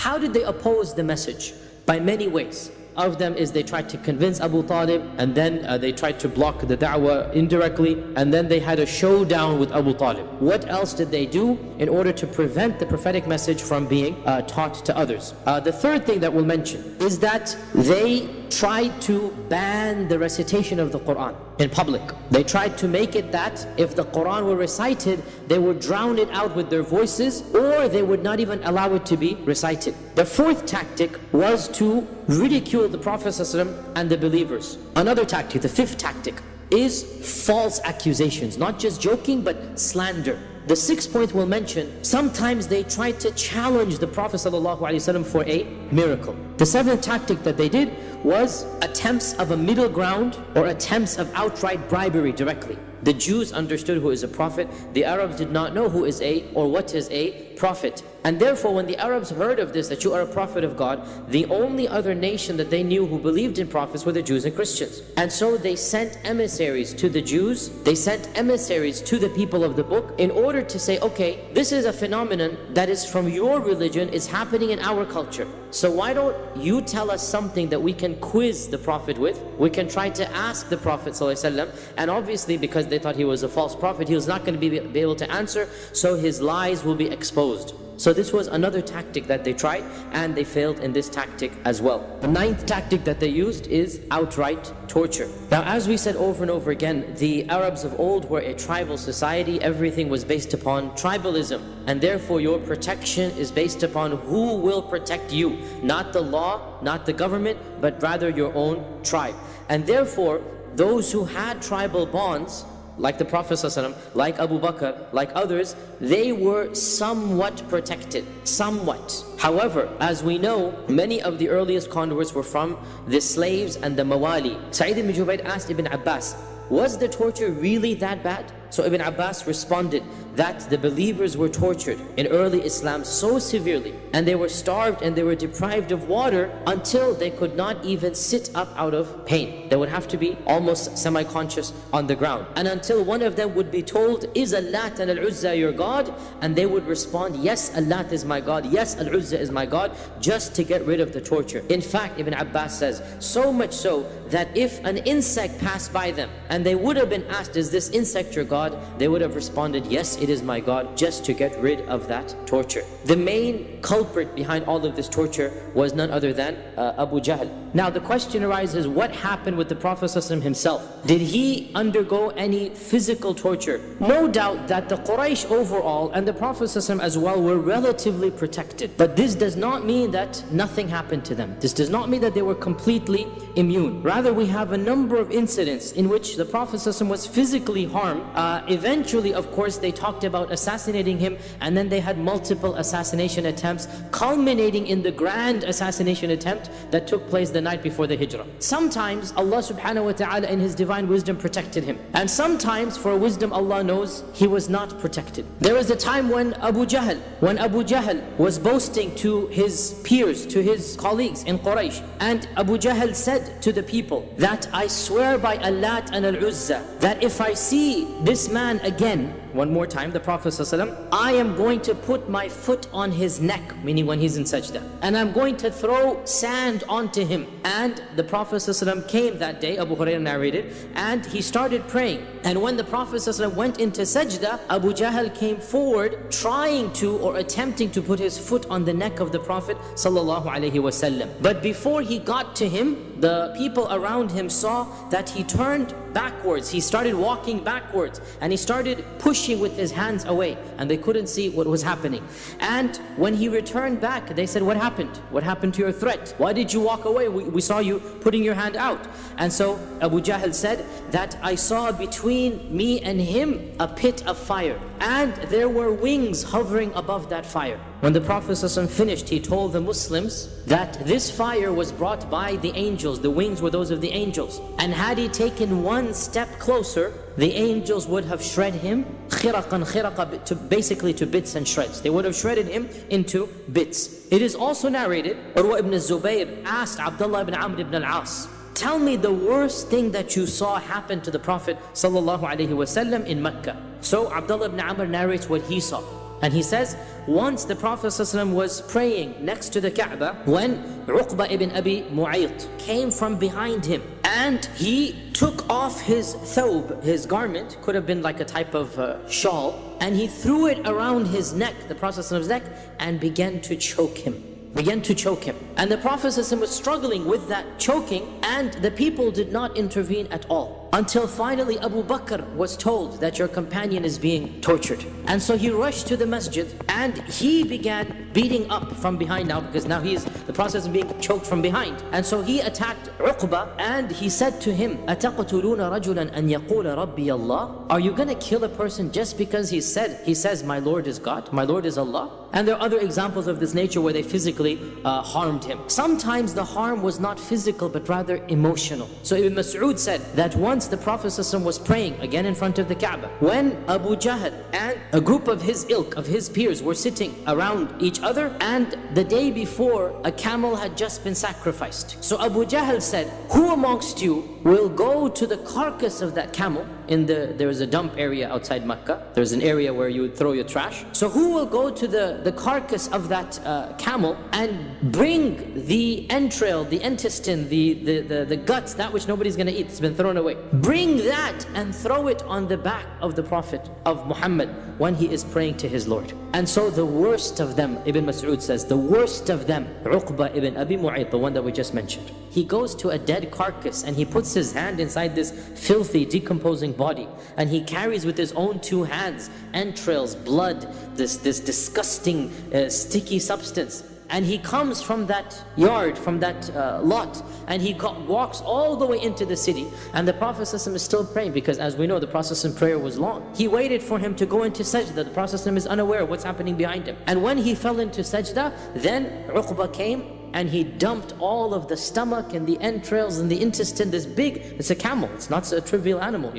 How did they oppose the message? By many ways. Of them is they tried to convince Abu Talib, and then they tried to block the da'wah indirectly, and then they had a showdown with Abu Talib. What else did they do in order to prevent the prophetic message from being taught to others? The third thing that we'll mention is that they tried to ban the recitation of the Quran in public. They tried to make it that if the Quran were recited, they would drown it out with their voices, or they would not even allow it to be recited. The fourth tactic was to ridicule the Prophet ﷺ and the believers. Another tactic, the fifth tactic, is false accusations, not just joking but slander. The sixth point we'll mention, sometimes they tried to challenge the Prophet ﷺ for a miracle. The seventh tactic that they did was attempts of a middle ground, or attempts of outright bribery directly. The Jews understood who is a prophet. The Arabs did not know who is what is a prophet. And therefore, when the Arabs heard of this, that you are a prophet of God, the only other nation that they knew who believed in prophets were the Jews and Christians. And so they sent emissaries to the Jews, they sent emissaries to the people of the book in order to say, okay, this is a phenomenon that is from your religion, is happening in our culture. So why don't you tell us something that we can quiz the Prophet with? We can try to ask the Prophet ﷺ, and obviously because they thought he was a false prophet, he was not going to be able to answer, so his lies will be exposed. So this was another tactic that they tried, and they failed in this tactic as well. The ninth tactic that they used is outright torture. Now, as we said over and over again, the Arabs of old were a tribal society. Everything was based upon tribalism, and therefore your protection is based upon who will protect you. Not the law, not the government, but rather your own tribe. And therefore, those who had tribal bonds, like the Prophet ﷺ, like Abu Bakr, like others, they were somewhat protected, somewhat. However, as we know, many of the earliest converts were from the slaves and the mawali. Sa'id ibn Jubayr asked Ibn Abbas, was the torture really that bad? So Ibn Abbas responded that the believers were tortured in early Islam so severely, and they were starved and they were deprived of water until they could not even sit up out of pain. They would have to be almost semi-conscious on the ground. And until one of them would be told, is Allat and Al-Uzza your God? And they would respond, yes, Allat is my God, yes, Al-Uzza is my God, just to get rid of the torture. In fact, Ibn Abbas says, so much so that if an insect passed by them and they would have been asked, is this insect your God? They would have responded, yes, it is my God, just to get rid of that torture. The main culprit behind all of this torture was none other than Abu Jahl. Now the question arises, what happened with the Prophet ﷺ himself? Did he undergo any physical torture? No doubt that the Quraysh overall and the Prophet ﷺ as well were relatively protected. But this does not mean that nothing happened to them. This does not mean that they were completely immune. Rather, we have a number of incidents in which the Prophet ﷺ was physically harmed. Eventually, of course, they talked about assassinating him, and then they had multiple assassination attempts, culminating in the grand assassination attempt that took place the night before the Hijrah. Sometimes Allah subhanahu wa ta'ala in His divine wisdom protected him, and sometimes for wisdom Allah knows he was not protected. There was a time when Abu Jahl was boasting to his peers, to his colleagues in Quraysh, and Abu Jahl said to the people that I swear by Allat and Al-Uzza that if I see this man again, one more time, the Prophet ﷺ, I am going to put my foot on his neck, meaning when he's in sajda, and I'm going to throw sand onto him. And the Prophet ﷺ came that day, Abu Hurairah narrated, and he started praying. And when the Prophet ﷺ went into sajda, Abu Jahl came forward trying to or attempting to put his foot on the neck of the Prophet ﷺ. But before he got to him, the people around him saw that he turned backwards. He started walking backwards, and he started pushing with his hands away, and they couldn't see what was happening. And when he returned back, they said, what happened? What happened to your threat? Why did you walk away? We saw you putting your hand out. And so Abu Jahl said that I saw between me and him a pit of fire, and there were wings hovering above that fire. When the Prophet ﷺ finished, he told the Muslims that this fire was brought by the angels. The wings were those of the angels. And had he taken one step closer, the angels would have shredded him, basically to bits and shreds. They would have shredded him into bits. It is also narrated, Urwa ibn Zubayr asked Abdullah ibn Amr ibn al-As, tell me the worst thing that you saw happen to the Prophet ﷺ in Mecca. So Abdullah ibn Amr narrates what he saw. And he says, once the Prophet ﷺ was praying next to the Kaaba, when Uqba ibn Abi Mu'ayt came from behind him, and he took off his thawb, his garment, could have been like a type of shawl, and he threw it around his neck, the Prophet ﷺ's neck, and began to choke him. And the Prophet ﷺ was struggling with that choking, and the people did not intervene at all. Until finally Abu Bakr was told that your companion is being tortured. And so he rushed to the masjid and he began beating up from behind now, because now the process is being choked from behind. And so he attacked Uqba and he said to him, أَتَقْتُلُونَ رَجُلًا أَنْ يَقُولَ رَبِّيَ اللَّهِ? Are you going to kill a person just because he says, my Lord is God, my Lord is Allah? And there are other examples of this nature where they physically harmed him. Sometimes the harm was not physical but rather emotional. So Ibn Mas'ud said that once the Prophet ﷺ was praying again in front of the Kaaba, when Abu Jahl and a group of his ilk, of his peers, were sitting around each other, and the day before a camel had just been sacrificed. So Abu Jahl said, who amongst you will go to the carcass of that camel? There is a dump area outside Mecca. There's an area where you would throw your trash. So who will go to the carcass of that camel and bring the entrail, the intestine, the guts, that which nobody's going to eat, it's been thrown away. Bring that and throw it on the back of the Prophet of Muhammad when he is praying to his Lord. And so the worst of them, Ibn Mas'ud says, the worst of them, Uqba ibn Abi Mu'ayt, the one that we just mentioned. He goes to a dead carcass and he puts his hand inside this filthy, decomposing body, and he carries with his own two hands entrails, blood, this disgusting sticky substance, and he comes from that yard, from that lot, and he walks all the way into the city, and the Prophet ﷺ is still praying, because as we know, the Prophet's prayer was long. He waited for him to go into sajda. The Prophet ﷺ is unaware of what's happening behind him, and when he fell into sajda, then Uqba came and he dumped all of the stomach and the entrails and the intestine, it's a camel, it's not a trivial animal,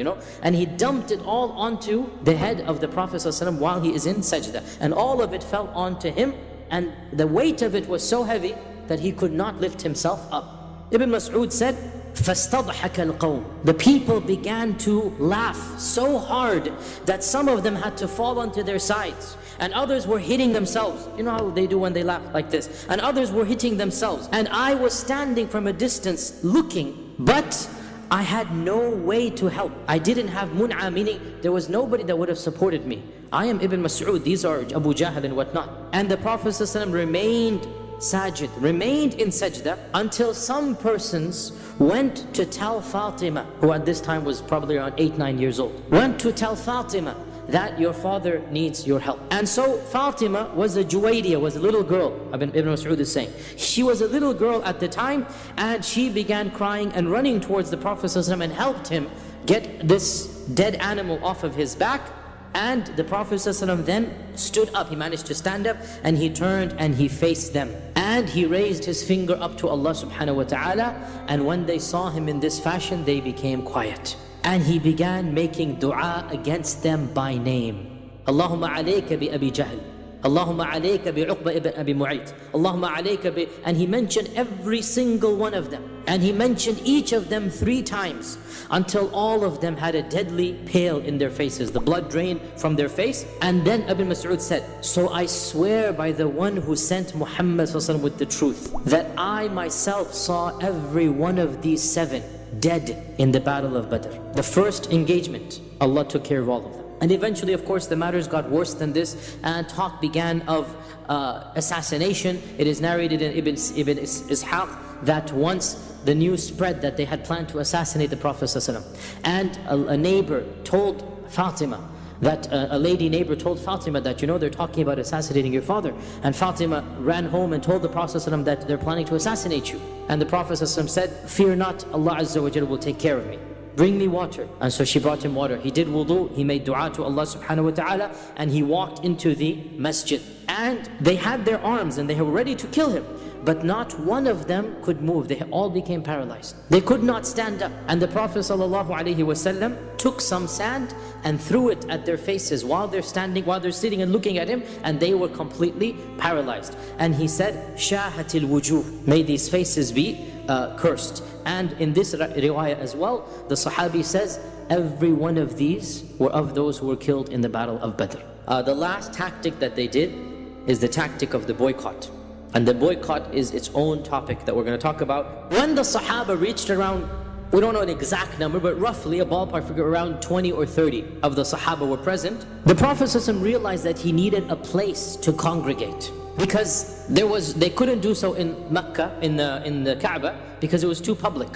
and he dumped it all onto the head of the Prophet ﷺ while he is in sajda, and all of it fell onto him, and the weight of it was so heavy that he could not lift himself up. Ibn Mas'ud said, فَاسْتَضْحَكَ الْقَوْمِ. The people began to laugh so hard that some of them had to fall onto their sides, and others were hitting themselves. You know how they do when they laugh like this? And others were hitting themselves. And I was standing from a distance looking, but I had no way to help. I didn't have mun'a, meaning there was nobody that would have supported me. I am Ibn Mas'ud, these are Abu Jahl and whatnot. And the Prophet ﷺ remained sajid, remained in sajda, until some persons went to tell Fatima, who at this time was probably around 8-9 years old, went to tell Fatima that your father needs your help. And so Fatima was a Juwaydiya, was a little girl, Ibn Mas'ud is saying. She was a little girl at the time, and she began crying and running towards the Prophet ﷺ and helped him get this dead animal off of his back. And the Prophet ﷺ then stood up, he managed to stand up, and he turned and he faced them. And he raised his finger up to Allah subhanahu wa ta'ala, and when they saw him in this fashion, they became quiet. And he began making dua against them by name. Allahumma alayka bi Abi Jahl, Allahumma alayka bi Uqba ibn Abi Mu'ayt, Allahumma alayka bi... And he mentioned every single one of them. And he mentioned each of them 3 times, until all of them had a deadly pale in their faces. The blood drained from their face. And then Ibn Mas'ud said, so I swear by the one who sent Muhammad with the truth, that I myself saw every one of these 7 dead in the battle of Badr. The first engagement, Allah took care of all of them. And eventually, of course, the matters got worse than this, and talk began of assassination. It is narrated in Ibn Ishaq that once the news spread that they had planned to assassinate the Prophet ﷺ, and a neighbor told Fatima, that a lady neighbor told Fatima that, they're talking about assassinating your father. And Fatima ran home and told the Prophet ﷺ that they're planning to assassinate you. And the Prophet ﷺ said, fear not, Allah Azza wa Jalla will take care of me. Bring me water. And so she brought him water. He did wudu, he made dua to Allah subhanahu wa ta'ala, and he walked into the masjid. And they had their arms and they were ready to kill him, but not one of them could move. They all became paralyzed. They could not stand up. And the Prophet ﷺ took some sand and threw it at their faces while they're sitting and looking at him, and they were completely paralyzed. And he said, Shahatil wujuh, may these faces be cursed. And in this riwayah as well, the Sahabi says, every one of these were of those who were killed in the battle of Badr. The last tactic that they did is the tactic of the boycott. And the boycott is its own topic that we're going to talk about. When the Sahaba reached around, we don't know an exact number, but roughly a ballpark figure, around 20 or 30 of the Sahaba were present, the Prophet ﷺ realized that he needed a place to congregate. Because they couldn't do so in Mecca, in the Kaaba, because it was too public.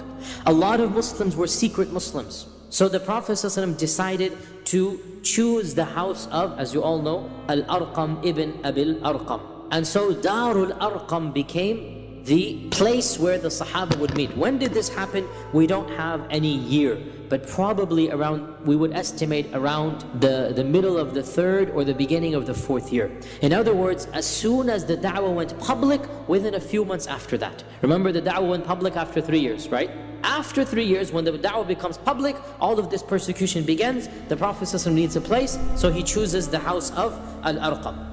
A lot of Muslims were secret Muslims. So the Prophet ﷺ decided to choose the house of, as you all know, Al-Arqam ibn Abil Arqam. And so Darul Arqam became the place where the Sahaba would meet. When did this happen? We don't have any year, but probably around, we would estimate around the middle of the 3rd or the beginning of the 4th year. In other words, as soon as the da'wah went public, within a few months after that. Remember, the da'wah went public after 3 years, right? After 3 years, when the da'wah becomes public, all of this persecution begins. The Prophet ﷺ needs a place, so he chooses the house of Al-Arqam.